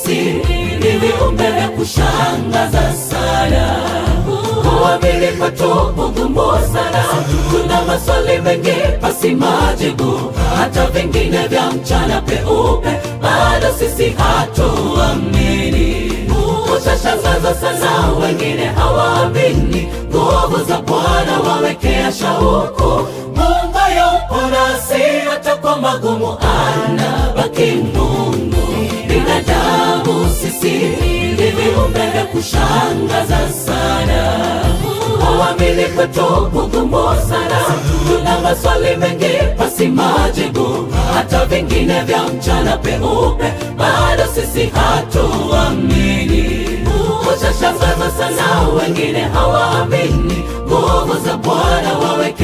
sisi ni viumbe vya kushangaza sana. Kuamini kwetu kugumu sana, tuna maswali mengi pasi majibu, hata vingine vya mchana peupe, bado sisi hatuamini. Utashangaza sana, wengine hawaamini, nguvu za Bwana wawekea shauku. Mungu yupo nasi hata kwa magumu, anabaki Mungu. Binadamu sisi ni viumbe vya kushangaza sana. Kuamini kwetu kugumu sana, tuna maswali mengi pasi majibu, hata vingine vya mchana peupe, bado sisi hatuamini. Utashangaza sana, wengine hawaamini, nguvu za Bwana wawekea